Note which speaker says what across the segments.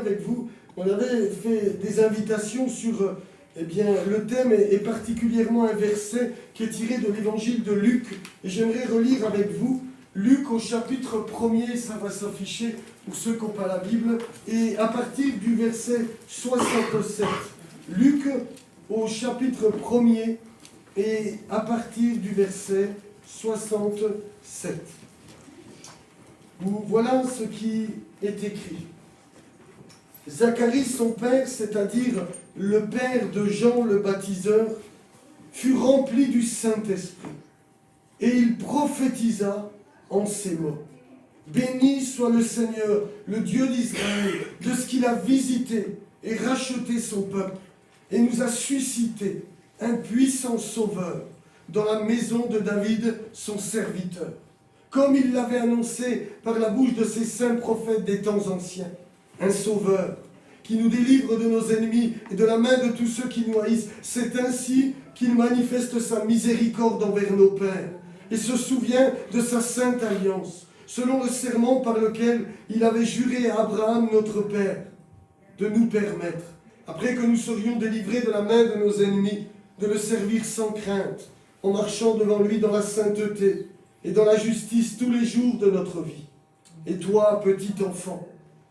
Speaker 1: avec vous. On avait fait des invitations sur le thème et particulièrement un verset qui est tiré de l'évangile de Luc. Et j'aimerais relire avec vous Luc au chapitre 1er, ça va s'afficher pour ceux qui n'ont pas la Bible, et à partir du verset 67. Luc au chapitre 1er et à partir du verset 67. Voilà ce qui est écrit. Zacharie, son père, c'est-à-dire le père de Jean le baptiseur, fut rempli du Saint-Esprit, et il prophétisa en ces mots. Béni soit le Seigneur, le Dieu d'Israël, de ce qu'il a visité et racheté son peuple, et nous a suscité un puissant sauveur dans la maison de David, son serviteur, comme il l'avait annoncé par la bouche de ses saints prophètes des temps anciens. Un sauveur qui nous délivre de nos ennemis et de la main de tous ceux qui nous haïssent. C'est ainsi qu'il manifeste sa miséricorde envers nos pères et se souvient de sa sainte alliance, selon le serment par lequel il avait juré à Abraham notre père, de nous permettre, après que nous serions délivrés de la main de nos ennemis, de le servir sans crainte, en marchant devant lui dans la sainteté et dans la justice tous les jours de notre vie. Et toi, petit enfant,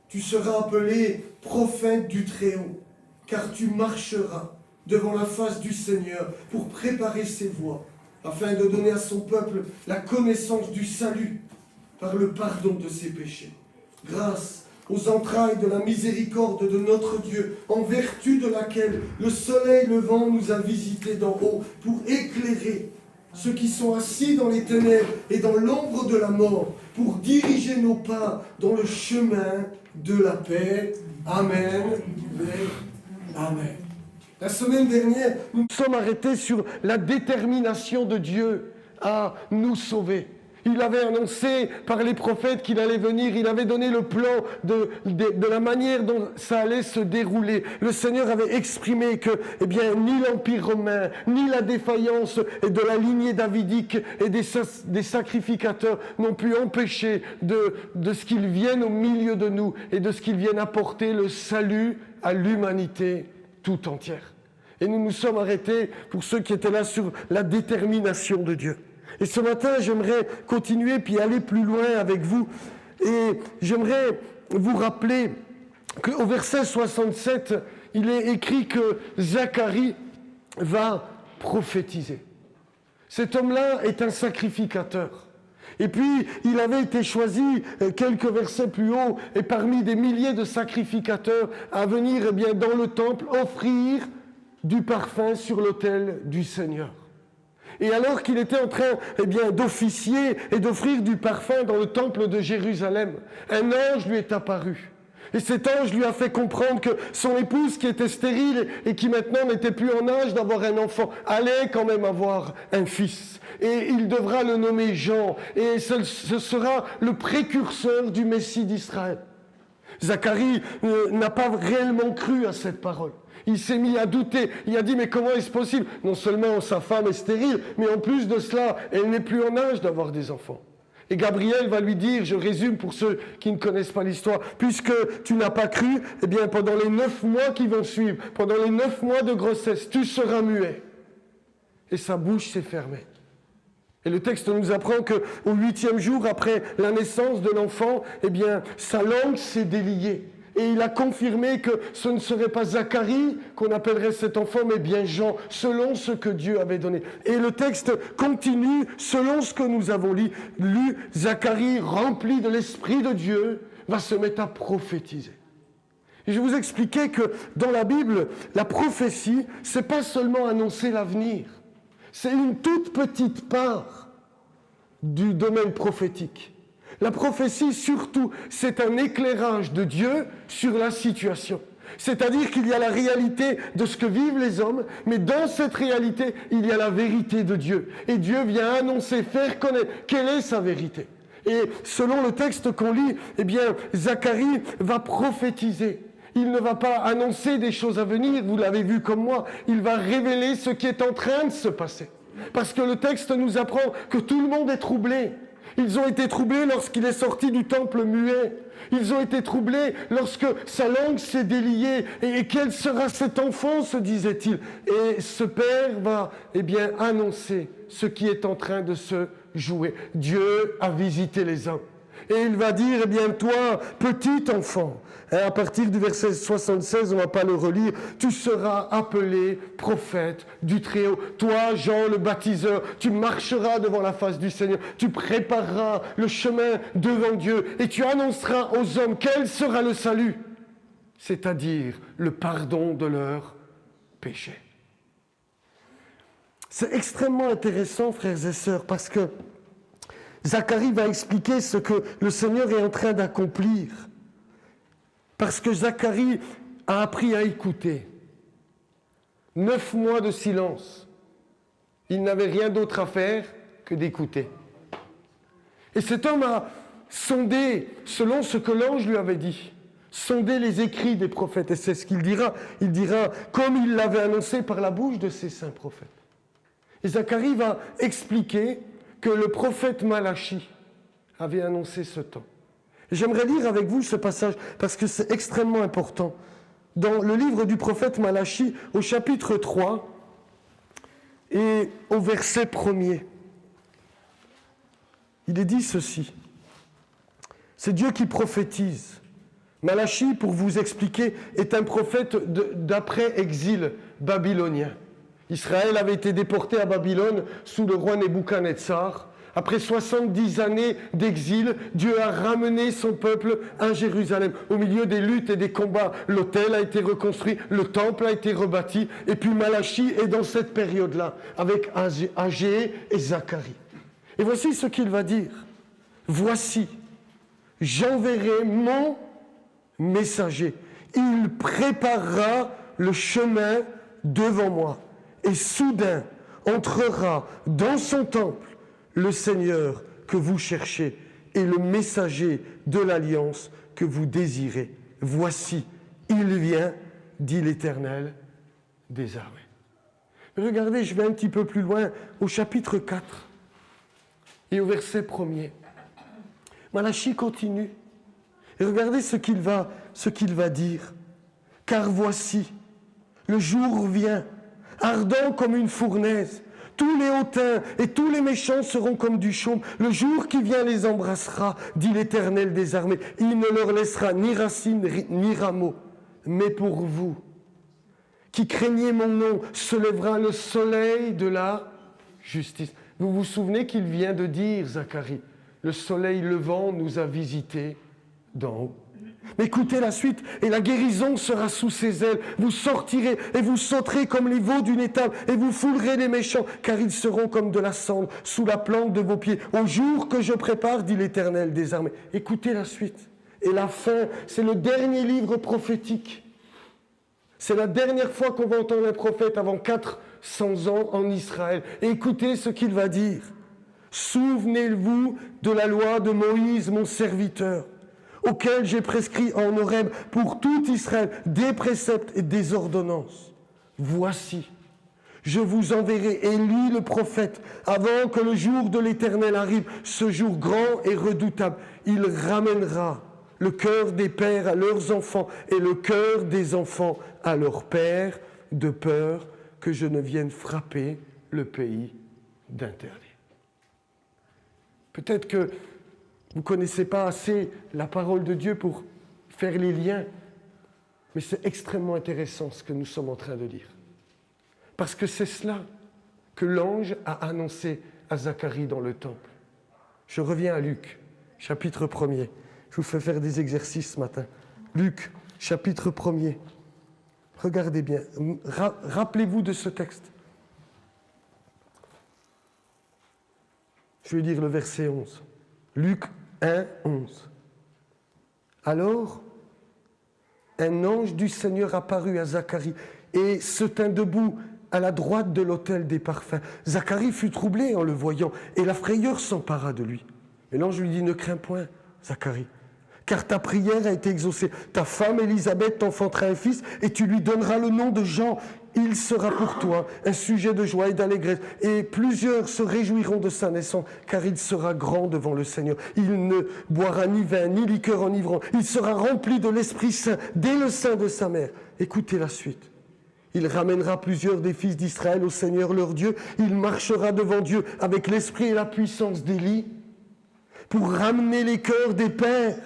Speaker 1: tu seras appelé prophète du Très-Haut, car tu marcheras devant la face du Seigneur pour préparer ses voies, afin de donner à son peuple la connaissance du salut par le pardon de ses péchés, grâce aux entrailles de la miséricorde de notre Dieu, en vertu de laquelle le soleil levant nous a visités d'en haut pour éclairer ceux qui sont assis dans les ténèbres et dans l'ombre de la mort, pour diriger nos pas dans le chemin de la paix. Amen. Amen. La semaine dernière, nous sommes arrêtés sur la détermination de Dieu à nous sauver. Il avait annoncé par les prophètes qu'il allait venir, il avait donné le plan de la manière dont ça allait se dérouler. Le Seigneur avait exprimé que ni l'Empire romain, ni la défaillance de la lignée davidique et des sacrificateurs n'ont pu empêcher de ce qu'ils viennent au milieu de nous et de ce qu'ils viennent apporter le salut à l'humanité tout entière. Et nous nous sommes arrêtés, pour ceux qui étaient là, sur la détermination de Dieu. Et ce matin, j'aimerais continuer puis aller plus loin avec vous. Et j'aimerais vous rappeler qu'au verset 67, il est écrit que Zacharie va prophétiser. Cet homme-là est un sacrificateur. Et puis, il avait été choisi quelques versets plus haut, et parmi des milliers de sacrificateurs, à venir dans le temple offrir du parfum sur l'autel du Seigneur. Et alors qu'il était en train d'officier et d'offrir du parfum dans le temple de Jérusalem, un ange lui est apparu. Et cet ange lui a fait comprendre que son épouse, qui était stérile et qui maintenant n'était plus en âge d'avoir un enfant, allait quand même avoir un fils. Et il devra le nommer Jean. Et ce sera le précurseur du Messie d'Israël. Zacharie n'a pas réellement cru à cette parole. Il s'est mis à douter. Il a dit, mais comment est-ce possible? Non seulement sa femme est stérile, mais en plus de cela, elle n'est plus en âge d'avoir des enfants. Et Gabriel va lui dire, je résume pour ceux qui ne connaissent pas l'histoire, puisque tu n'as pas cru, pendant les 9 mois qui vont suivre, pendant les 9 mois de grossesse, tu seras muet. Et sa bouche s'est fermée. Et le texte nous apprend qu'au 8e jour, après la naissance de l'enfant, sa langue s'est déliée. Et il a confirmé que ce ne serait pas Zacharie qu'on appellerait cet enfant, mais bien Jean, selon ce que Dieu avait donné. Et le texte continue, selon ce que nous avons lu, Zacharie, rempli de l'Esprit de Dieu, va se mettre à prophétiser. Et je vous expliquais que dans la Bible, la prophétie, c'est pas seulement annoncer l'avenir, c'est une toute petite part du domaine prophétique. La prophétie, surtout, c'est un éclairage de Dieu sur la situation. C'est-à-dire qu'il y a la réalité de ce que vivent les hommes, mais dans cette réalité, il y a la vérité de Dieu. Et Dieu vient annoncer, faire connaître quelle est sa vérité. Et selon le texte qu'on lit, Zacharie va prophétiser. Il ne va pas annoncer des choses à venir, vous l'avez vu comme moi, il va révéler ce qui est en train de se passer. Parce que le texte nous apprend que tout le monde est troublé. Ils ont été troublés lorsqu'il est sorti du temple muet. Ils ont été troublés lorsque sa langue s'est déliée. Et quel sera cet enfant, se disait-il. Et ce père va, annoncer ce qui est en train de se jouer. Dieu a visité les hommes. Et il va dire, toi, petit enfant, à partir du verset 76, on ne va pas le relire, tu seras appelé prophète du Très-Haut. Toi, Jean le baptiseur, tu marcheras devant la face du Seigneur, tu prépareras le chemin devant Dieu et tu annonceras aux hommes quel sera le salut, c'est-à-dire le pardon de leurs péchés. C'est extrêmement intéressant, frères et sœurs, parce que Zacharie va expliquer ce que le Seigneur est en train d'accomplir. Parce que Zacharie a appris à écouter. 9 mois de silence. Il n'avait rien d'autre à faire que d'écouter. Et cet homme a sondé, selon ce que l'ange lui avait dit, sondé les écrits des prophètes. Et c'est ce qu'il dira. Il dira, comme il l'avait annoncé par la bouche de ses saints prophètes. Et Zacharie va expliquer que le prophète Malachi avait annoncé ce temps. Et j'aimerais lire avec vous ce passage parce que c'est extrêmement important. Dans le livre du prophète Malachi, au chapitre 3 et au verset 1er, il est dit ceci. C'est Dieu qui prophétise. Malachi, pour vous expliquer, est un prophète d'après-exil babylonien. Israël avait été déporté à Babylone sous le roi Nebuchadnezzar. Après 70 années d'exil, Dieu a ramené son peuple à Jérusalem. Au milieu des luttes et des combats, l'autel a été reconstruit, le temple a été rebâti. Et puis Malachi est dans cette période-là, avec Agé et Zacharie. Et voici ce qu'il va dire. Voici, j'enverrai mon messager. Il préparera le chemin devant moi. Et soudain entrera dans son temple le Seigneur que vous cherchez et le messager de l'alliance que vous désirez. Voici, il vient, dit l'Éternel des armées. Regardez, je vais un petit peu plus loin, au chapitre 4 et au verset 1er. Malachi continue. Et regardez ce qu'il va dire. Car voici, le jour vient, ardent comme une fournaise. Tous les hautains et tous les méchants seront comme du chaume. Le jour qui vient les embrassera, dit l'Éternel des armées. Il ne leur laissera ni racines ni rameaux. Mais pour vous, qui craignez mon nom, se lèvera le soleil de la justice. Vous vous souvenez qu'il vient de dire, Zacharie, le soleil levant nous a visités d'en haut. Mais écoutez la suite, et la guérison sera sous ses ailes. Vous sortirez et vous sauterez comme les veaux d'une étable, et vous foulerez les méchants, car ils seront comme de la cendre sous la plante de vos pieds. Au jour que je prépare, dit l'Éternel des armées. Écoutez la suite. Et la fin, c'est le dernier livre prophétique. C'est la dernière fois qu'on va entendre un prophète avant 400 ans en Israël. Et écoutez ce qu'il va dire. Souvenez-vous de la loi de Moïse, mon serviteur, auquel j'ai prescrit en Horeb pour tout Israël des préceptes et des ordonnances. Voici, je vous enverrai Élie le prophète avant que le jour de l'Éternel arrive, ce jour grand et redoutable. Il ramènera le cœur des pères à leurs enfants et le cœur des enfants à leurs pères, de peur que je ne vienne frapper le pays d'interdit. Peut-être que vous ne connaissez pas assez la parole de Dieu pour faire les liens, mais c'est extrêmement intéressant ce que nous sommes en train de lire. Parce que c'est cela que l'ange a annoncé à Zacharie dans le temple. Je reviens à Luc, chapitre 1er. Je vous fais faire des exercices ce matin. Luc, chapitre 1er. Regardez bien, rappelez-vous de ce texte. Je vais lire le verset 11. Luc 1, 11. Alors, un ange du Seigneur apparut à Zacharie et se tint debout à la droite de l'autel des parfums. Zacharie fut troublé en le voyant et la frayeur s'empara de lui. Et l'ange lui dit, ne crains point, Zacharie, car ta prière a été exaucée. Ta femme Élisabeth t'enfantera un fils et tu lui donneras le nom de Jean. Il sera pour toi un sujet de joie et d'allégresse. Et plusieurs se réjouiront de sa naissance, car il sera grand devant le Seigneur. Il ne boira ni vin, ni liqueur enivrant. Il sera rempli de l'Esprit Saint dès le sein de sa mère. Écoutez la suite. Il ramènera plusieurs des fils d'Israël au Seigneur leur Dieu. Il marchera devant Dieu avec l'esprit et la puissance d'Élie pour ramener les cœurs des pères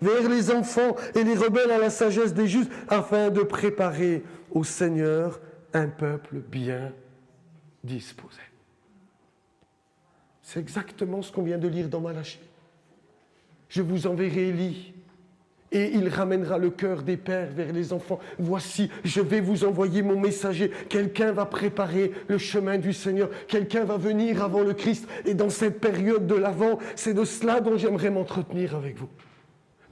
Speaker 1: vers les enfants et les rebelles à la sagesse des justes, afin de préparer au Seigneur un peuple bien disposé. C'est exactement ce qu'on vient de lire dans Malachie. Je vous enverrai Élie, et il ramènera le cœur des pères vers les enfants. Voici, je vais vous envoyer mon messager. Quelqu'un va préparer le chemin du Seigneur. Quelqu'un va venir avant le Christ. Et dans cette période de l'Avent, c'est de cela dont j'aimerais m'entretenir avec vous.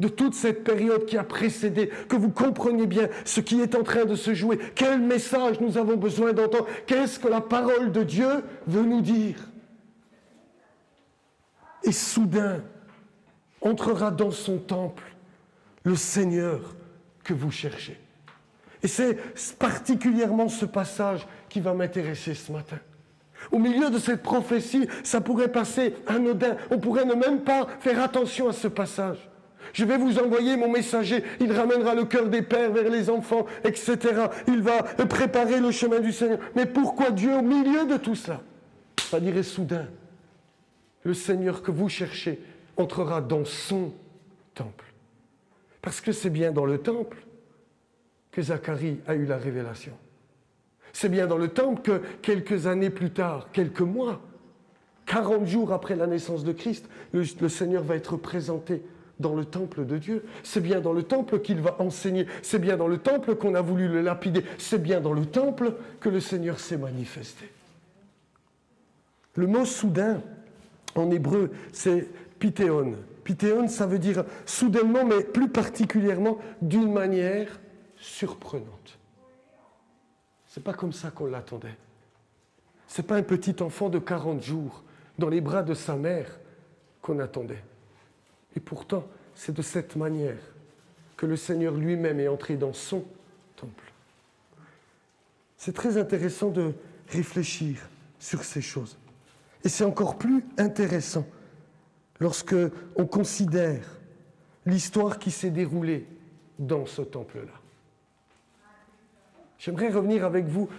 Speaker 1: De toute cette période qui a précédé, que vous compreniez bien ce qui est en train de se jouer. Quel message nous avons besoin d'entendre? Qu'est-ce que la parole de Dieu veut nous dire? Et soudain, entrera dans son temple le Seigneur que vous cherchez. Et c'est particulièrement ce passage qui va m'intéresser ce matin. Au milieu de cette prophétie, ça pourrait passer anodin. On pourrait ne même pas faire attention à ce passage. Je vais vous envoyer mon messager, il ramènera le cœur des pères vers les enfants, etc. Il va préparer le chemin du Seigneur. Mais pourquoi Dieu, au milieu de tout cela, ça dirait soudain, le Seigneur que vous cherchez entrera dans son temple? Parce que c'est bien dans le temple que Zacharie a eu la révélation. C'est bien dans le temple que quelques années plus tard, quelques mois, 40 jours après la naissance de Christ, le Seigneur va être présenté dans le temple de Dieu. C'est bien dans le temple qu'il va enseigner. C'est bien dans le temple qu'on a voulu le lapider. C'est bien dans le temple que le Seigneur s'est manifesté. Le mot soudain, en hébreu, c'est pitéon. Pitéon, ça veut dire soudainement, mais plus particulièrement d'une manière surprenante. C'est pas comme ça qu'on l'attendait. C'est pas un petit enfant de 40 jours dans les bras de sa mère qu'on attendait. Et pourtant, c'est de cette manière que le Seigneur lui-même est entré dans son temple. C'est très intéressant de réfléchir sur ces choses. Et c'est encore plus intéressant lorsque on considère l'histoire qui s'est déroulée dans ce temple-là. J'aimerais revenir avec vous.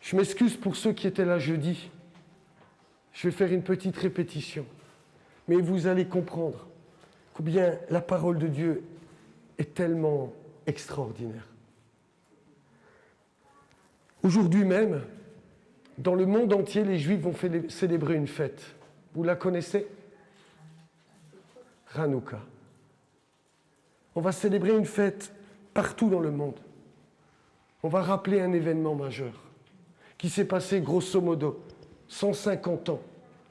Speaker 1: Je m'excuse pour ceux qui étaient là jeudi. Je vais faire une petite répétition. Mais vous allez comprendre combien la parole de Dieu est tellement extraordinaire. Aujourd'hui même, dans le monde entier, les Juifs vont célébrer une fête. Vous la connaissez? Hanouka. On va célébrer une fête partout dans le monde. On va rappeler un événement majeur qui s'est passé grosso modo 150 ans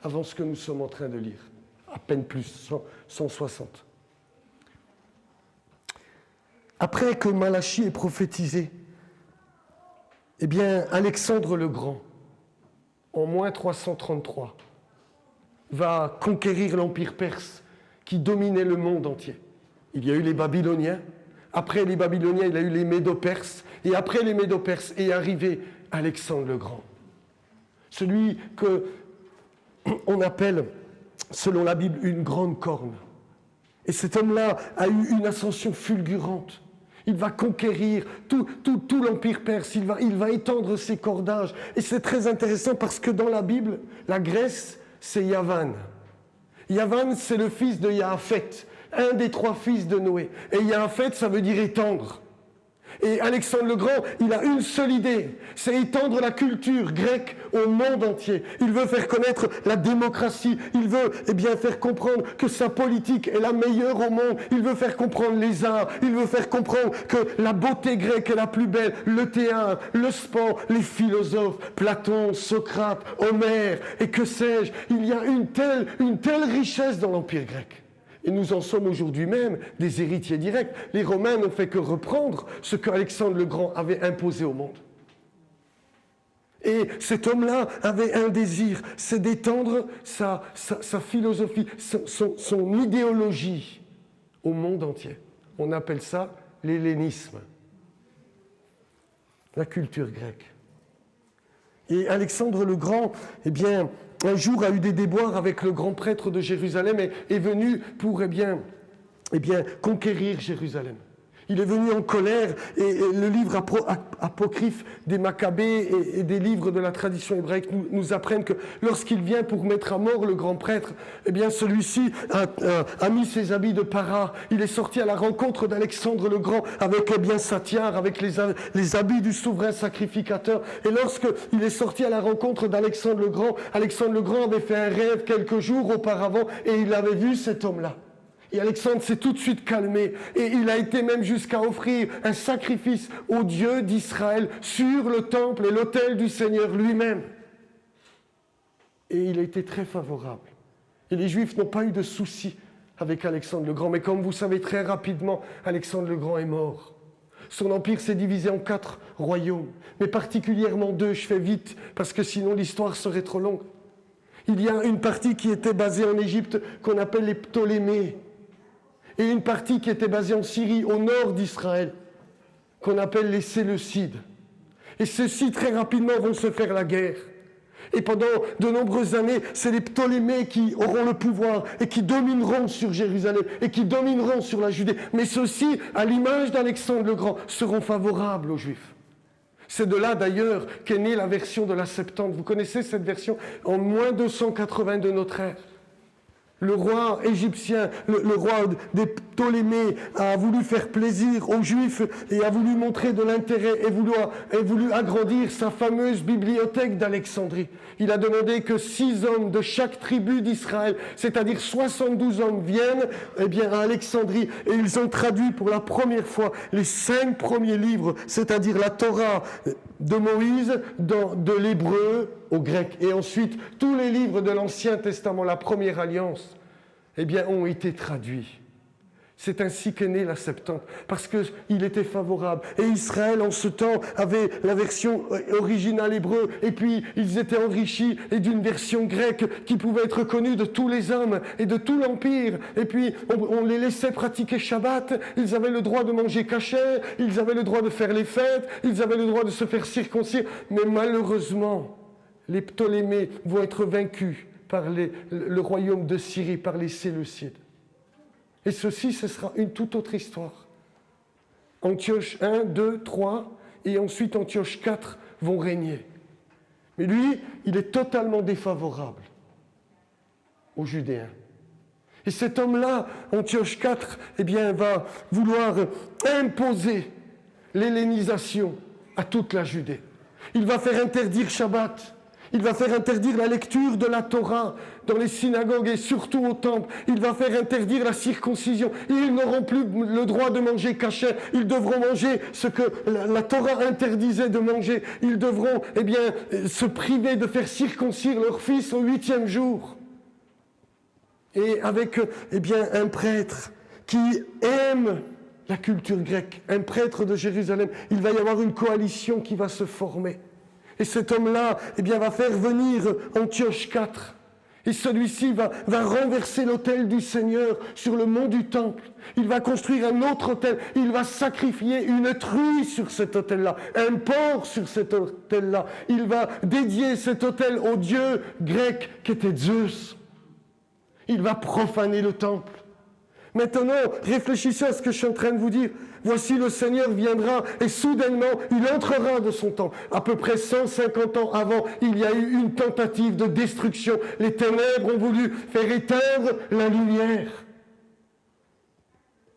Speaker 1: avant ce que nous sommes en train de lire. À peine plus, 160. Après que Malachie ait prophétisé, eh bien, Alexandre le Grand, en moins 333, va conquérir l'Empire perse qui dominait le monde entier. Il y a eu les Babyloniens, après les Babyloniens, il y a eu les Médo-Perses, et après les Médo-Perses est arrivé Alexandre le Grand. Celui qu'on appelle, selon la Bible, une grande corne. Et cet homme-là a eu une ascension fulgurante. Il va conquérir tout l'Empire perse, il va étendre ses cordages. Et c'est très intéressant parce que dans la Bible, la Grèce, c'est Yavan. Yavan, c'est le fils de Yaafet, un des 3 fils de Noé. Et Yaafet, ça veut dire étendre. Et Alexandre le Grand, il a une seule idée, c'est étendre la culture grecque au monde entier. Il veut faire connaître la démocratie, il veut faire comprendre que sa politique est la meilleure au monde, il veut faire comprendre les arts, il veut faire comprendre que la beauté grecque est la plus belle, le théâtre, le sport, les philosophes, Platon, Socrate, Homère, et que sais-je, il y a une telle richesse dans l'Empire grec. Et nous en sommes aujourd'hui même des héritiers directs. Les Romains n'ont fait que reprendre ce qu'Alexandre le Grand avait imposé au monde. Et cet homme-là avait un désir, c'est d'étendre sa philosophie, son idéologie
Speaker 2: au monde entier. On appelle ça l'hellénisme, la culture grecque. Et Alexandre le Grand, eh bien, un jour a eu des déboires avec le grand prêtre de Jérusalem et est venu pour, conquérir Jérusalem. Il est venu en colère et le livre apocryphe des Maccabées et des livres de la tradition hébraïque nous apprennent que lorsqu'il vient pour mettre à mort le grand prêtre, eh bien celui-ci a mis ses habits de para. Il est sorti à la rencontre d'Alexandre le Grand avec sa tiare, avec les habits du souverain sacrificateur. Et lorsqu'il est sorti à la rencontre d'Alexandre le Grand avait fait un rêve quelques jours auparavant et il avait vu cet homme-là. Et Alexandre s'est tout de suite calmé et il a été même jusqu'à offrir un sacrifice au Dieu d'Israël sur le temple et l'autel du Seigneur lui-même. Et il a été très favorable. Et les Juifs n'ont pas eu de soucis avec Alexandre le Grand. Mais comme vous savez, très rapidement, Alexandre le Grand est mort. Son empire s'est divisé en 4 royaumes, mais particulièrement 2, je fais vite, parce que sinon l'histoire serait trop longue. Il y a une partie qui était basée en Égypte qu'on appelle les Ptolémées. Et une partie qui était basée en Syrie, au nord d'Israël, qu'on appelle les Séleucides. Et ceux-ci, très rapidement, vont se faire la guerre. Et pendant de nombreuses années, c'est les Ptolémées qui auront le pouvoir et qui domineront sur Jérusalem et qui domineront sur la Judée. Mais ceux-ci, à l'image d'Alexandre le Grand, seront favorables aux Juifs. C'est de là d'ailleurs qu'est née la version de la Septante. Vous connaissez cette version en moins 280 de notre ère. Le roi égyptien, le roi des Ptolémées a voulu faire plaisir aux Juifs et a voulu montrer de l'intérêt et voulu agrandir sa fameuse bibliothèque d'Alexandrie. Il a demandé que 6 hommes de chaque tribu d'Israël, c'est-à-dire 72 hommes, viennent à Alexandrie et ils ont traduit pour la première fois les 5 premiers livres, c'est-à-dire la Torah de Moïse, de l'hébreu au grec. Et ensuite, tous les livres de l'Ancien Testament, la première alliance, ont été traduits. C'est ainsi qu'est née la Septante, parce qu'il était favorable. Et Israël, en ce temps, avait la version originale hébreu, et puis ils étaient enrichis d'une version grecque qui pouvait être connue de tous les hommes et de tout l'Empire. Et puis, on les laissait pratiquer Shabbat, ils avaient le droit de manger kasher, ils avaient le droit de faire les fêtes, ils avaient le droit de se faire circoncire. Mais malheureusement, les Ptolémées vont être vaincus par le royaume de Syrie, par les Séleucides. Et ceci, ce sera une toute autre histoire. Antioche 1, 2, 3, et ensuite Antioche 4 vont régner. Mais lui, il est totalement défavorable aux Judéens. Et cet homme-là, Antioche 4, va vouloir imposer l'hellénisation à toute la Judée. Il va faire interdire Shabbat. Il va faire interdire la lecture de la Torah dans les synagogues et surtout au temple. Il va faire interdire la circoncision. Ils n'auront plus le droit de manger kasher. Ils devront manger ce que la Torah interdisait de manger. Ils devront se priver de faire circoncire leur fils au 8e jour. Et avec un prêtre qui aime la culture grecque, un prêtre de Jérusalem, il va y avoir une coalition qui va se former. Et cet homme-là, va faire venir Antioche 4. Et celui-ci va renverser l'autel du Seigneur sur le mont du Temple. Il va construire un autre autel. Il va sacrifier une truie sur cet autel-là, un porc sur cet autel-là. Il va dédier cet autel au dieu grec qui était Zeus. Il va profaner le temple. Maintenant, réfléchissez à ce que je suis en train de vous dire. Voici le Seigneur viendra et soudainement, il entrera de son temps. À peu près 150 ans avant, il y a eu une tentative de destruction. Les ténèbres ont voulu faire éteindre la lumière.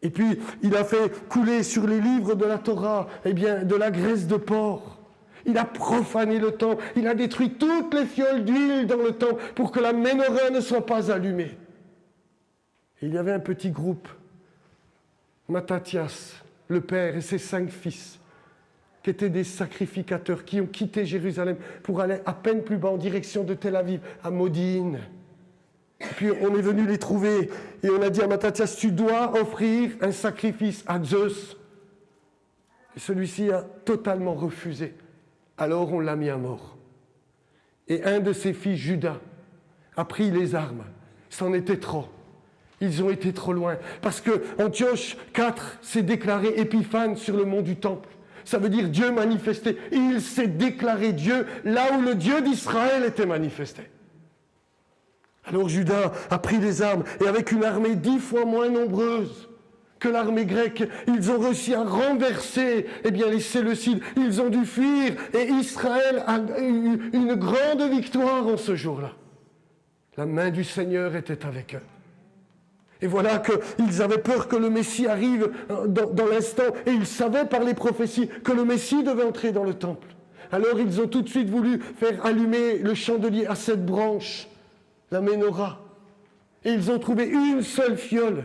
Speaker 2: Et puis, il a fait couler sur les livres de la Torah, de la graisse de porc. Il a profané le temple. Il a détruit toutes les fioles d'huile dans le temple pour que la menorah ne soit pas allumée. Et il y avait un petit groupe, Mattathias, le père et ses 5 fils, qui étaient des sacrificateurs, qui ont quitté Jérusalem pour aller à peine plus bas en direction de Tel Aviv, à Modine. Et puis on est venu les trouver et on a dit à Mattathias, tu dois offrir un sacrifice à Zeus. Et celui-ci a totalement refusé. Alors on l'a mis à mort. Et un de ses fils, Judas, a pris les armes. C'en était trop. Ils ont été trop loin. Parce que Antioche IV s'est déclaré épiphane sur le mont du Temple. Ça veut dire Dieu manifesté. Et il s'est déclaré Dieu là où le Dieu d'Israël était manifesté. Alors Juda a pris les armes et avec une armée 10 fois moins nombreuse que l'armée grecque, ils ont réussi à renverser les Séleucides. Ils ont dû fuir et Israël a eu une grande victoire en ce jour-là. La main du Seigneur était avec eux. Et voilà qu'ils avaient peur que le Messie arrive dans l'instant, et ils savaient par les prophéties que le Messie devait entrer dans le temple. Alors ils ont tout de suite voulu faire allumer le chandelier à 7 branches, la menorah. Et ils ont trouvé une seule fiole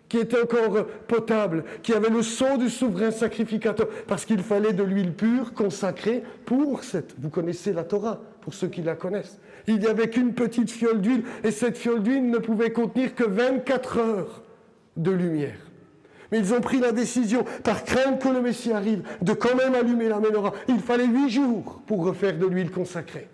Speaker 2: qui était encore potable, qui avait le sang du souverain sacrificateur, parce qu'il fallait de l'huile pure, consacrée pour cette... Vous connaissez la Torah, pour ceux qui la connaissent. Il n'y avait qu'une petite fiole d'huile, et cette fiole d'huile ne pouvait contenir que 24 heures de lumière. Mais ils ont pris la décision, par crainte que le Messie arrive, de quand même allumer la menorah. Il fallait 8 jours pour refaire de l'huile consacrée.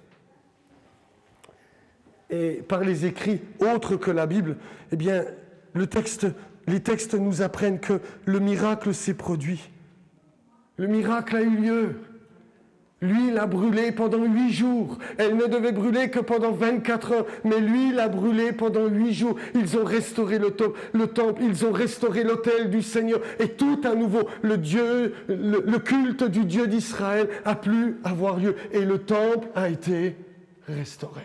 Speaker 2: Et par les écrits autres que la Bible, les textes nous apprennent que le miracle s'est produit. Le miracle a eu lieu. L'huile a brûlé pendant 8 jours. Elle ne devait brûler que pendant 24 heures. Mais l'huile a brûlé pendant 8 jours. Ils ont restauré le temple. Ils ont restauré l'autel du Seigneur. Et tout à nouveau, le culte du Dieu d'Israël a pu avoir lieu. Et le temple a été restauré.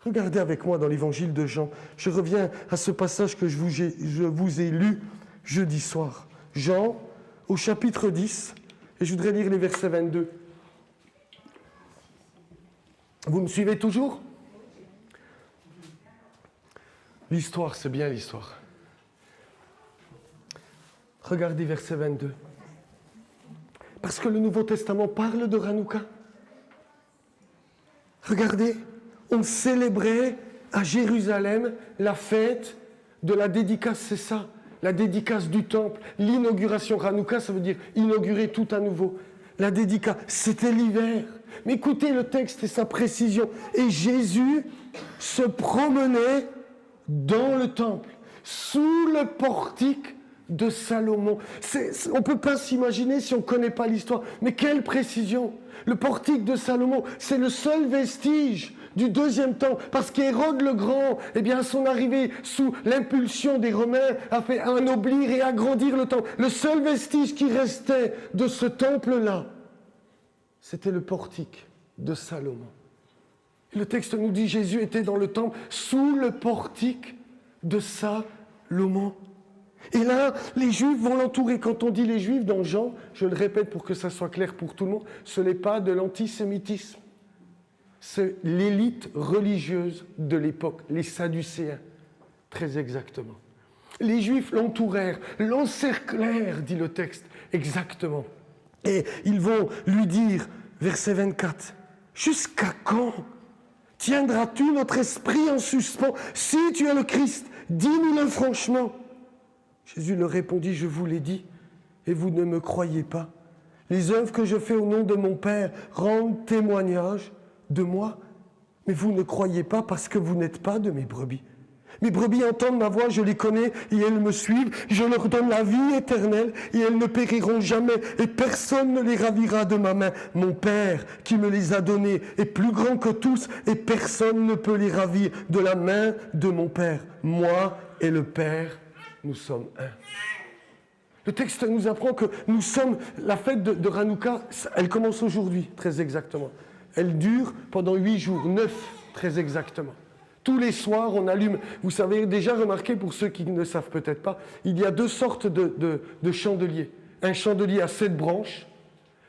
Speaker 2: Regardez avec moi dans l'évangile de Jean. Je reviens à ce passage que je vous ai lu jeudi soir. Jean, au chapitre 10, et je voudrais lire les versets 22. Vous me suivez toujours? L'histoire, c'est bien l'histoire. Regardez verset 22. Parce que le Nouveau Testament parle de Hanouka. Regardez. On célébrait à Jérusalem la fête de la dédicace, c'est ça, la dédicace du temple, l'inauguration. Hanouka, ça veut dire inaugurer tout à nouveau. La dédicace, c'était l'hiver. Mais écoutez le texte et sa précision. Et Jésus se promenait dans le temple, sous le portique de Salomon. On ne peut pas s'imaginer si on ne connaît pas l'histoire. Mais quelle précision! Le portique de Salomon, c'est le seul vestige du deuxième temple, parce qu'Hérode le Grand, à son arrivée, sous l'impulsion des Romains, a fait ennoblir et agrandir le temple. Le seul vestige qui restait de ce temple-là, c'était le portique de Salomon. Et le texte nous dit, Jésus était dans le temple, sous le portique de Salomon. Et là, les Juifs vont l'entourer. Quand on dit les Juifs dans Jean, je le répète pour que ça soit clair pour tout le monde, ce n'est pas de l'antisémitisme. C'est l'élite religieuse de l'époque, les Sadducéens, très exactement. Les Juifs l'entourèrent, l'encerclèrent, dit le texte, exactement. Et ils vont lui dire, verset 24, « Jusqu'à quand tiendras-tu notre esprit en suspens? Si tu es le Christ, dis-nous-le franchement. » Jésus leur répondit, « Je vous l'ai dit, et vous ne me croyez pas. Les œuvres que je fais au nom de mon Père rendent témoignage de moi, mais vous ne croyez pas parce que vous n'êtes pas de mes brebis. Mes brebis entendent ma voix, je les connais et elles me suivent. Je leur donne la vie éternelle et elles ne périront jamais et personne ne les ravira de ma main. Mon Père qui me les a donnés est plus grand que tous et personne ne peut les ravir de la main de mon Père. Moi et le Père, nous sommes un. » Le texte nous apprend que nous sommes... La fête de Hanouka, elle commence aujourd'hui, très exactement. Elle dure pendant 8 jours, 9 très exactement. Tous les soirs, on allume. Vous savez, déjà remarqué, pour ceux qui ne savent peut-être pas, il y a 2 sortes de chandeliers. Un chandelier à 7 branches,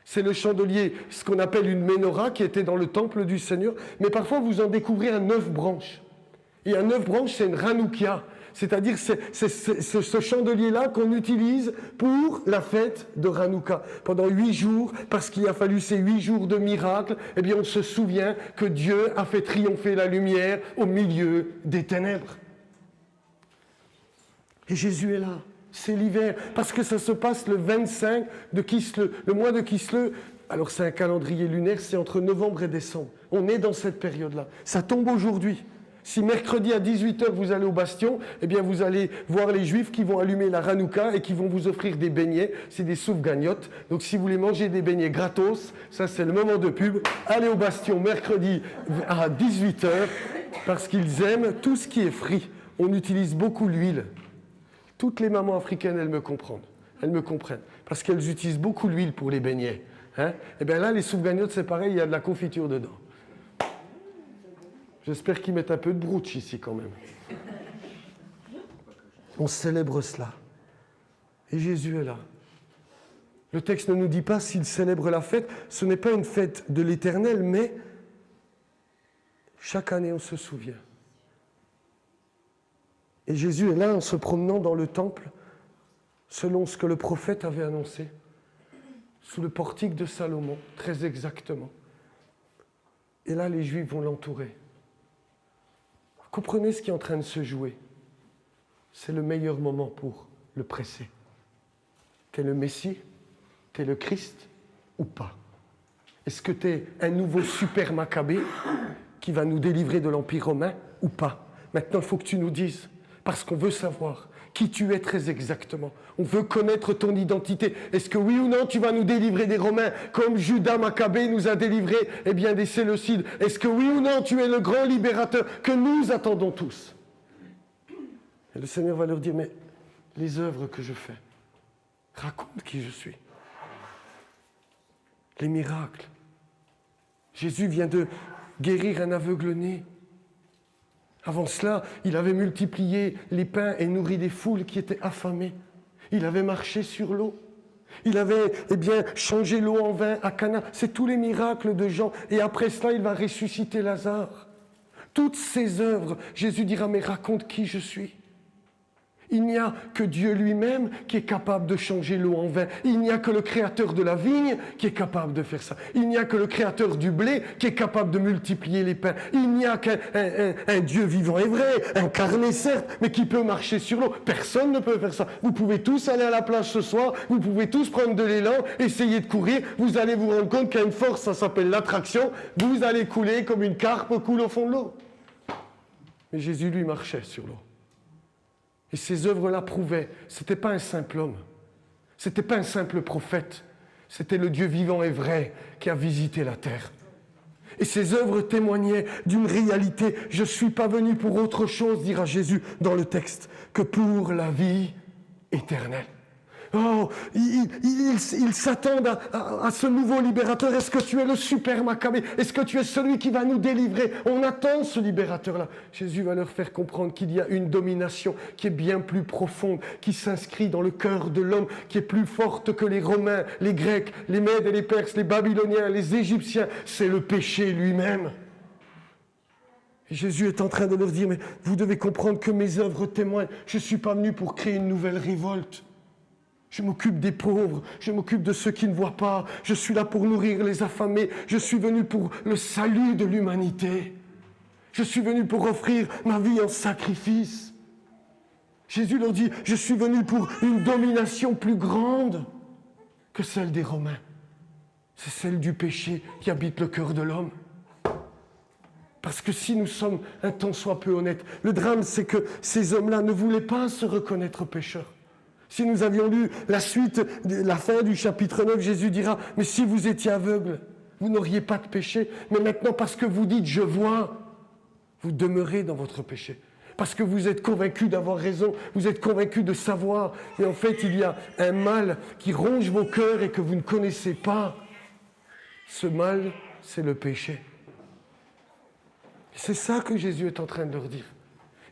Speaker 2: c'est le chandelier, ce qu'on appelle une menorah, qui était dans le temple du Seigneur, mais parfois vous en découvrez à 9 branches. Et à 9 branches, c'est une ranoukia. C'est-à-dire c'est ce chandelier-là qu'on utilise pour la fête de Hanouka. Pendant 8 jours, parce qu'il a fallu ces 8 jours de miracles, on se souvient que Dieu a fait triompher la lumière au milieu des ténèbres. Et Jésus est là. C'est l'hiver, parce que ça se passe le 25 de Kislev. Le mois de Kislev, alors c'est un calendrier lunaire, c'est entre novembre et décembre. On est dans cette période-là. Ça tombe aujourd'hui. Si mercredi à 18h vous allez au Bastion, eh bien vous allez voir les Juifs qui vont allumer la Hanouka et qui vont vous offrir des beignets. C'est des soufgagnottes. Donc si vous voulez manger des beignets gratos, ça c'est le moment de pub. Allez au Bastion mercredi à 18h parce qu'ils aiment tout ce qui est frit. On utilise beaucoup l'huile. Toutes les mamans africaines, elles me comprennent. Elles me comprennent. Parce qu'elles utilisent beaucoup l'huile pour les beignets. Hein? Et bien là, les soufgagnottes, c'est pareil, il y a de la confiture dedans. J'espère qu'ils mettent un peu de broutch ici quand même. On célèbre cela. Et Jésus est là. Le texte ne nous dit pas s'il célèbre la fête. Ce n'est pas une fête de l'Éternel, mais chaque année on se souvient. Et Jésus est là en se promenant dans le temple, selon ce que le prophète avait annoncé, sous le portique de Salomon, très exactement. Et là, les Juifs vont l'entourer. Vous comprenez ce qui est en train de se jouer? C'est le meilleur moment pour le presser. T'es le Messie? T'es le Christ ou pas? Est-ce que t'es un nouveau super Maccabée qui va nous délivrer de l'Empire romain ou pas? Maintenant, il faut que tu nous dises, parce qu'on veut savoir qui tu es très exactement. On veut connaître ton identité. Est-ce que oui ou non, tu vas nous délivrer des Romains, comme Judas Maccabée nous a délivrés des Séleucides? Est-ce que oui ou non, tu es le grand libérateur que nous attendons tous? Et le Seigneur va leur dire, mais les œuvres que je fais, raconte qui je suis. Les miracles. Jésus vient de guérir un aveugle-né. Avant cela, il avait multiplié les pains et nourri des foules qui étaient affamées. Il avait marché sur l'eau. Il avait changé l'eau en vin à Cana. C'est tous les miracles de Jean. Et après cela, il va ressusciter Lazare. Toutes ces œuvres, Jésus dira, mais raconte qui je suis. Il n'y a que Dieu lui-même qui est capable de changer l'eau en vin. Il n'y a que le créateur de la vigne qui est capable de faire ça. Il n'y a que le créateur du blé qui est capable de multiplier les pains. Il n'y a qu'un Dieu vivant et vrai, incarné certes, mais qui peut marcher sur l'eau. Personne ne peut faire ça. Vous pouvez tous aller à la plage ce soir, vous pouvez tous prendre de l'élan, essayer de courir, vous allez vous rendre compte qu'il y a une force, ça s'appelle l'attraction, vous allez couler comme une carpe coule au fond de l'eau. Mais Jésus, lui, marchait sur l'eau. Et ces œuvres-là prouvaient, ce n'était pas un simple homme, ce n'était pas un simple prophète, c'était le Dieu vivant et vrai qui a visité la terre. Et ces œuvres témoignaient d'une réalité. Je ne suis pas venu pour autre chose, dira Jésus dans le texte, que pour la vie éternelle. Oh, ils s'attendent à ce nouveau libérateur. Est-ce que tu es le super Maccabée? Est-ce que tu es celui qui va nous délivrer? On attend ce libérateur-là. Jésus va leur faire comprendre qu'il y a une domination qui est bien plus profonde, qui s'inscrit dans le cœur de l'homme, qui est plus forte que les Romains, les Grecs, les Mèdes et les Perses, les Babyloniens, les Égyptiens. C'est le péché lui-même. Et Jésus est en train de leur dire, mais vous devez comprendre que mes œuvres témoignent. Je ne suis pas venu pour créer une nouvelle révolte. Je m'occupe des pauvres, je m'occupe de ceux qui ne voient pas. Je suis là pour nourrir les affamés. Je suis venu pour le salut de l'humanité. Je suis venu pour offrir ma vie en sacrifice. Jésus leur dit, je suis venu pour une domination plus grande que celle des Romains. C'est celle du péché qui habite le cœur de l'homme. Parce que si nous sommes un tant soit peu honnêtes, le drame c'est que ces hommes-là ne voulaient pas se reconnaître pécheurs. Si nous avions lu la suite, la fin du chapitre 9, Jésus dira, mais si vous étiez aveugle, vous n'auriez pas de péché. Mais maintenant, parce que vous dites, je vois, vous demeurez dans votre péché. Parce que vous êtes convaincu d'avoir raison, vous êtes convaincu de savoir. Et en fait, il y a un mal qui ronge vos cœurs et que vous ne connaissez pas. Ce mal, c'est le péché. C'est ça que Jésus est en train de leur dire.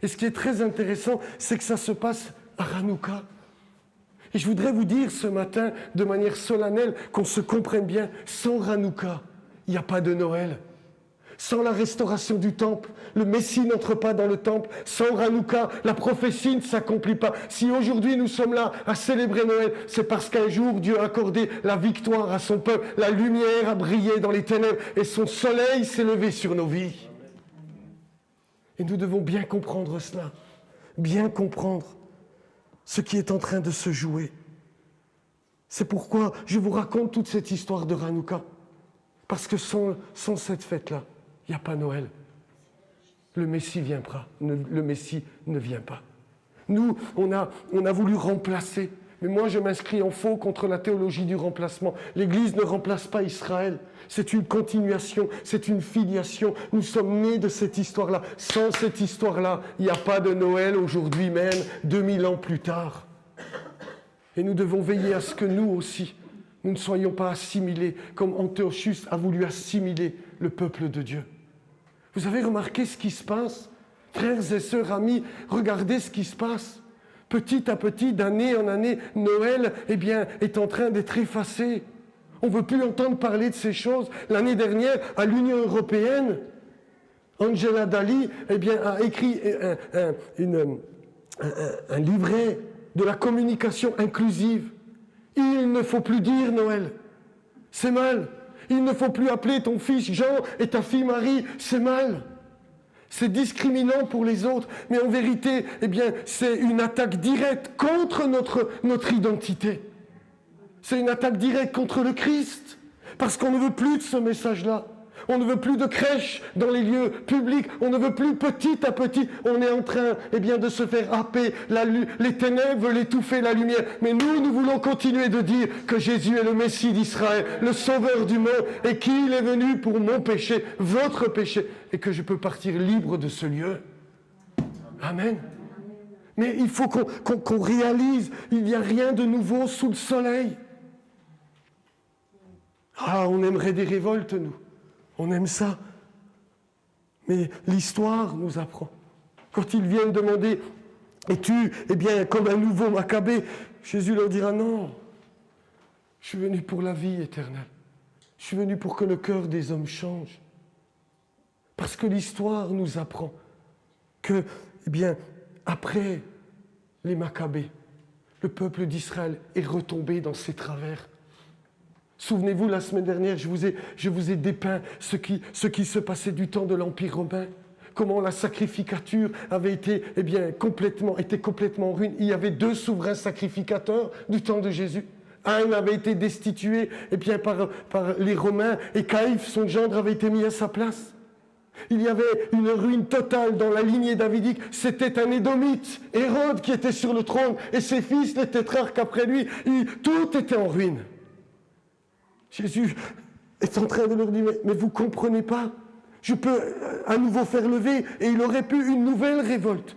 Speaker 2: Et ce qui est très intéressant, c'est que ça se passe à Hanouka. Et je voudrais vous dire ce matin, de manière solennelle, qu'on se comprenne bien, sans Hanouka, il n'y a pas de Noël. Sans la restauration du temple, le Messie n'entre pas dans le temple. Sans Hanouka, la prophétie ne s'accomplit pas. Si aujourd'hui nous sommes là à célébrer Noël, c'est parce qu'un jour Dieu a accordé la victoire à son peuple. La lumière a brillé dans les ténèbres et son soleil s'est levé sur nos vies. Et nous devons bien comprendre cela, bien comprendre ce qui est en train de se jouer. C'est pourquoi je vous raconte toute cette histoire de Hanouka. Parce que sans cette fête-là, il n'y a pas Noël. le Messie vient pas. Le Messie ne vient pas. Nous, on a voulu remplacer. Mais moi, je m'inscris en faux contre la théologie du remplacement. L'Église ne remplace pas Israël. C'est une continuation, c'est une filiation. Nous sommes nés de cette histoire-là. Sans cette histoire-là, il n'y a pas de Noël aujourd'hui même, 2000 ans plus tard. Et nous devons veiller à ce que nous aussi, nous ne soyons pas assimilés, comme Antiochus a voulu assimiler le peuple de Dieu. Vous avez remarqué ce qui se passe? Frères et sœurs, amis, regardez ce qui se passe. Petit à petit, d'année en année, Noël est en train d'être effacé. On ne veut plus entendre parler de ces choses. L'année dernière, à l'Union européenne, Angela Daly a écrit un livret de la communication inclusive. Il ne faut plus dire Noël. C'est mal. Il ne faut plus appeler ton fils Jean et ta fille Marie. C'est mal. C'est discriminant pour les autres, mais en vérité, c'est une attaque directe contre notre identité. C'est une attaque directe contre le Christ, parce qu'on ne veut plus de ce message-là. On ne veut plus de crèches dans les lieux publics. On ne veut plus petit à petit. On est en train de se faire happer. Les ténèbres veulent étouffer la lumière. Mais nous voulons continuer de dire que Jésus est le Messie d'Israël, le Sauveur du monde, et qu'il est venu pour mon péché, votre péché, et que je peux partir libre de ce lieu. Amen. Mais il faut qu'on réalise, il n'y a rien de nouveau sous le soleil. Ah, on aimerait des révoltes, nous. On aime ça. Mais l'histoire nous apprend. Quand ils viennent demander, es-tu, comme un nouveau Maccabée, Jésus leur dira, non, je suis venu pour la vie éternelle. Je suis venu pour que le cœur des hommes change. Parce que l'histoire nous apprend que, après les Maccabées, le peuple d'Israël est retombé dans ses travers. Souvenez-vous, la semaine dernière, je vous ai dépeint ce qui se passait du temps de l'Empire romain. Comment la sacrificature avait été, complètement en ruine. Il y avait 2 souverains sacrificateurs du temps de Jésus. Un avait été destitué par les Romains et Caïphe, son gendre, avait été mis à sa place. Il y avait une ruine totale dans la lignée davidique. C'était un Édomite, Hérode, qui était sur le trône, et ses fils, les tétrarques après lui. Tout était en ruine. Jésus est en train de leur dire, mais vous ne comprenez pas, je peux à nouveau faire lever, et il aurait pu une nouvelle révolte.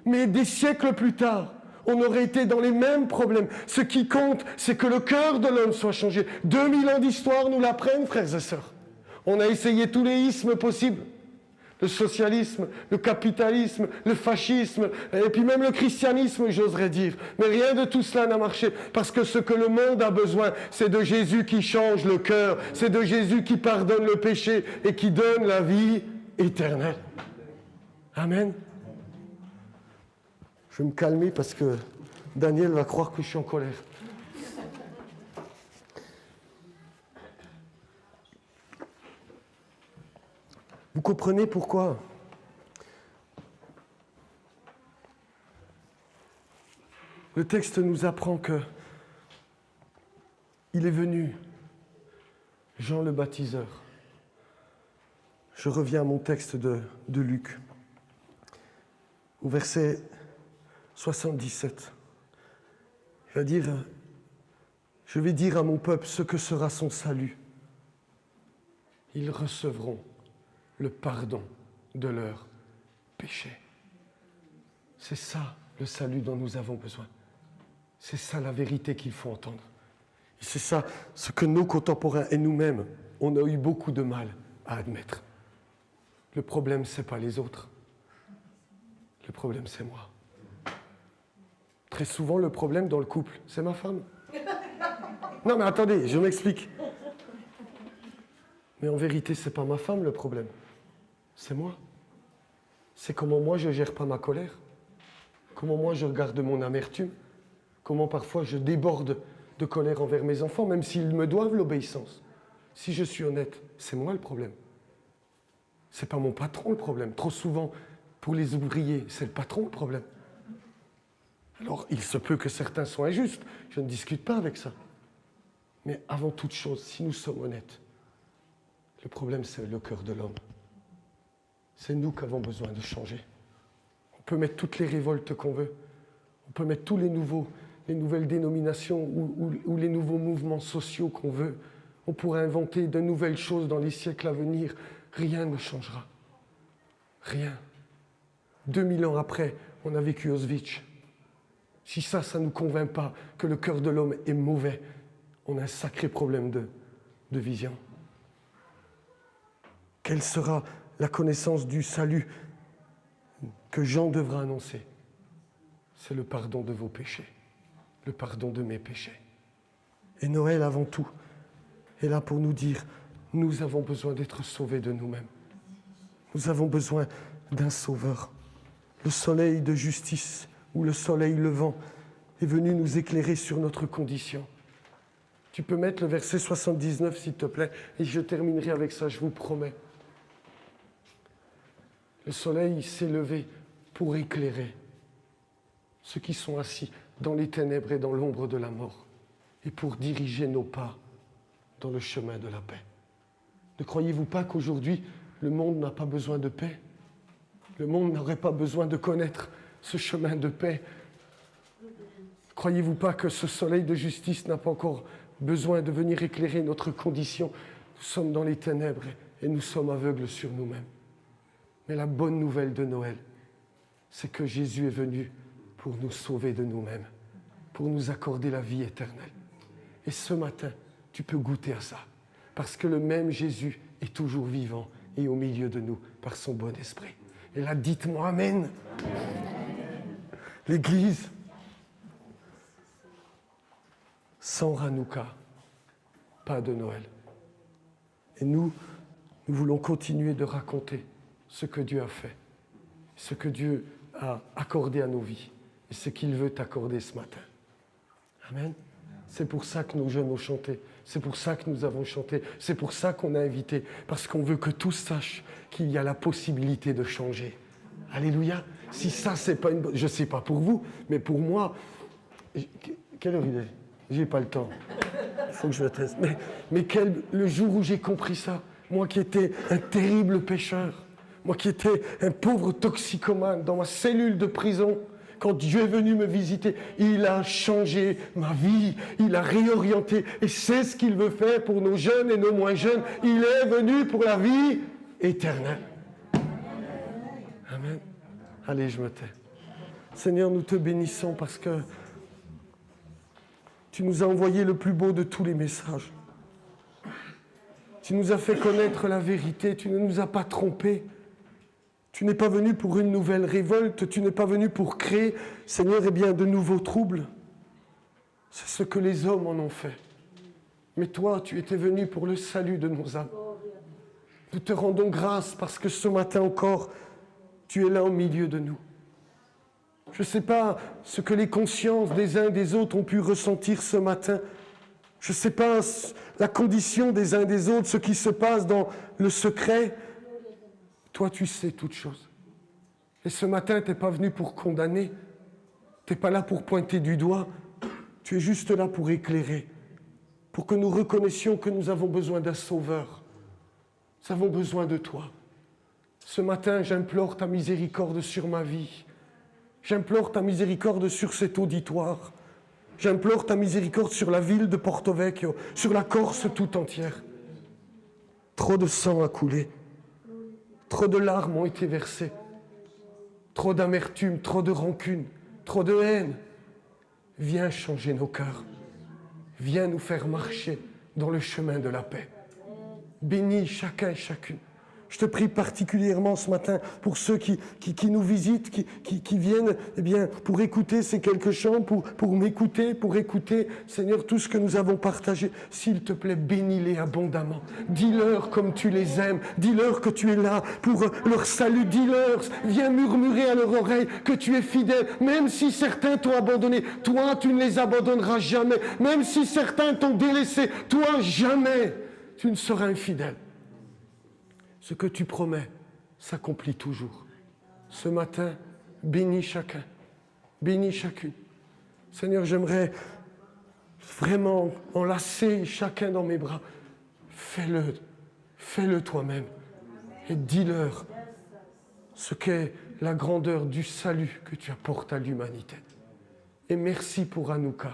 Speaker 2: Mais des siècles plus tard, on aurait été dans les mêmes problèmes. Ce qui compte, c'est que le cœur de l'homme soit changé. 2000 ans d'histoire nous l'apprennent, frères et sœurs. On a essayé tous les ismes possibles. Le socialisme, le capitalisme, le fascisme, et puis même le christianisme, j'oserais dire. Mais rien de tout cela n'a marché, parce que ce que le monde a besoin, c'est de Jésus qui change le cœur, c'est de Jésus qui pardonne le péché et qui donne la vie éternelle. Amen. Je vais me calmer parce que Daniel va croire que je suis en colère. Vous comprenez pourquoi le texte nous apprend que il est venu, Jean le baptiseur. Je reviens à mon texte de Luc, au verset 77. Il va dire, je vais dire à mon peuple ce que sera son salut. Ils recevront le pardon de leurs péchés. C'est ça le salut dont nous avons besoin. C'est ça la vérité qu'il faut entendre. Et c'est ça ce que nos contemporains et nous-mêmes, on a eu beaucoup de mal à admettre. Le problème, ce n'est pas les autres. Le problème, c'est moi. Très souvent, le problème dans le couple, c'est ma femme. Non, mais attendez, je m'explique. Mais en vérité, ce n'est pas ma femme le problème. C'est moi. C'est comment moi je ne gère pas ma colère. Comment moi je regarde mon amertume. Comment parfois je déborde de colère envers mes enfants, même s'ils me doivent l'obéissance. Si je suis honnête, c'est moi le problème. C'est pas mon patron le problème. Trop souvent, pour les ouvriers, c'est le patron le problème. Alors, il se peut que certains soient injustes. Je ne discute pas avec ça. Mais avant toute chose, si nous sommes honnêtes, le problème, c'est le cœur de l'homme. c'est nous qui avons besoin de changer. On peut mettre toutes les révoltes qu'on veut. On peut mettre tous les nouvelles dénominations ou les nouveaux mouvements sociaux qu'on veut. On pourrait inventer de nouvelles choses dans les siècles à venir. Rien ne changera. Rien. 2000 ans après, on a vécu Auschwitz. Si ça ne nous convainc pas que le cœur de l'homme est mauvais, on a un sacré problème de vision. Quelle sera la connaissance du salut que Jean devra annoncer? C'est le pardon de vos péchés, le pardon de mes péchés. Et Noël, avant tout, est là pour nous dire, nous avons besoin d'être sauvés de nous-mêmes. Nous avons besoin d'un sauveur. Le soleil de justice ou le soleil levant est venu nous éclairer sur notre condition. Tu peux mettre le verset 79, s'il te plaît, et je terminerai avec ça, je vous promets. Le soleil s'est levé pour éclairer ceux qui sont assis dans les ténèbres et dans l'ombre de la mort, et pour diriger nos pas dans le chemin de la paix. Ne croyez-vous pas qu'aujourd'hui, le monde n'a pas besoin de paix? Le monde n'aurait pas besoin de connaître ce chemin de paix. Croyez-vous pas que ce soleil de justice n'a pas encore besoin de venir éclairer notre condition? Nous sommes dans les ténèbres et nous sommes aveugles sur nous-mêmes. Mais la bonne nouvelle de Noël, c'est que Jésus est venu pour nous sauver de nous-mêmes, pour nous accorder la vie éternelle. Et ce matin, tu peux goûter à ça, parce que le même Jésus est toujours vivant et au milieu de nous par son bon esprit. Et là, dites-moi Amen. L'Église, sans Hanouka, pas de Noël. Et nous voulons continuer de raconter ce que Dieu a fait, ce que Dieu a accordé à nos vies et ce qu'il veut t'accorder ce matin. Amen. C'est pour ça que nos jeunes ont chanté, c'est pour ça que nous avons chanté, c'est pour ça qu'on a invité, parce qu'on veut que tous sachent qu'il y a la possibilité de changer. Alléluia. Si ça, c'est pas une bonne... Je ne sais pas pour vous, mais pour moi... Quelle heure il est? J'ai pas le temps. Il faut que je le teste. Mais le jour où j'ai compris ça, moi qui étais un terrible pécheur, moi qui étais un pauvre toxicomane dans ma cellule de prison, quand Dieu est venu me visiter, il a changé ma vie, il a réorienté. Et c'est ce qu'il veut faire pour nos jeunes et nos moins jeunes. Il est venu pour la vie éternelle. Amen. Allez, je me tais. Seigneur, nous te bénissons parce que tu nous as envoyé le plus beau de tous les messages. Tu nous as fait connaître la vérité, tu ne nous as pas trompés. Tu n'es pas venu pour une nouvelle révolte, tu n'es pas venu pour créer, Seigneur, de nouveaux troubles. C'est ce que les hommes en ont fait. Mais toi, tu étais venu pour le salut de nos âmes. Nous te rendons grâce parce que ce matin encore, tu es là au milieu de nous. Je ne sais pas ce que les consciences des uns et des autres ont pu ressentir ce matin. Je ne sais pas la condition des uns et des autres, ce qui se passe dans le secret. Toi, tu sais toutes choses. Et ce matin, tu n'es pas venu pour condamner. Tu n'es pas là pour pointer du doigt. Tu es juste là pour éclairer. Pour que nous reconnaissions que nous avons besoin d'un sauveur. Nous avons besoin de toi. Ce matin, j'implore ta miséricorde sur ma vie. J'implore ta miséricorde sur cet auditoire. J'implore ta miséricorde sur la ville de Porto Vecchio, sur la Corse tout entière. Trop de sang a coulé. Trop de larmes ont été versées. Trop d'amertume, trop de rancune, trop de haine. Viens changer nos cœurs. Viens nous faire marcher dans le chemin de la paix. Bénis chacun et chacune. Je te prie particulièrement ce matin pour ceux qui nous visitent, qui viennent pour écouter ces quelques chants, pour m'écouter, pour écouter, Seigneur, tout ce que nous avons partagé. S'il te plaît, bénis-les abondamment. Dis-leur comme tu les aimes. Dis-leur que tu es là pour leur salut. Dis-leur, viens murmurer à leur oreille que tu es fidèle. Même si certains t'ont abandonné, toi, tu ne les abandonneras jamais. Même si certains t'ont délaissé, toi, jamais, tu ne seras infidèle. Ce que tu promets s'accomplit toujours. Ce matin, bénis chacun, bénis chacune. Seigneur, j'aimerais vraiment enlacer chacun dans mes bras. Fais-le toi-même et dis-leur ce qu'est la grandeur du salut que tu apportes à l'humanité. Et merci pour Hanouka.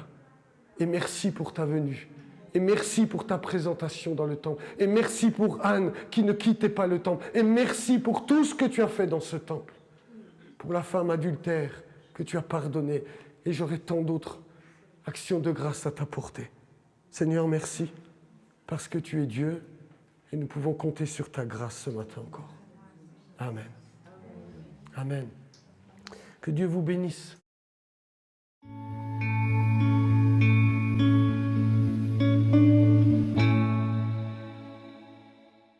Speaker 2: Et merci pour ta venue. Et merci pour ta présentation dans le temple. Et merci pour Anne qui ne quittait pas le temple. Et merci pour tout ce que tu as fait dans ce temple. Pour la femme adultère que tu as pardonnée. Et j'aurai tant d'autres actions de grâce à t'apporter. Seigneur, merci parce que tu es Dieu et nous pouvons compter sur ta grâce ce matin encore. Amen. Amen. Que Dieu vous bénisse.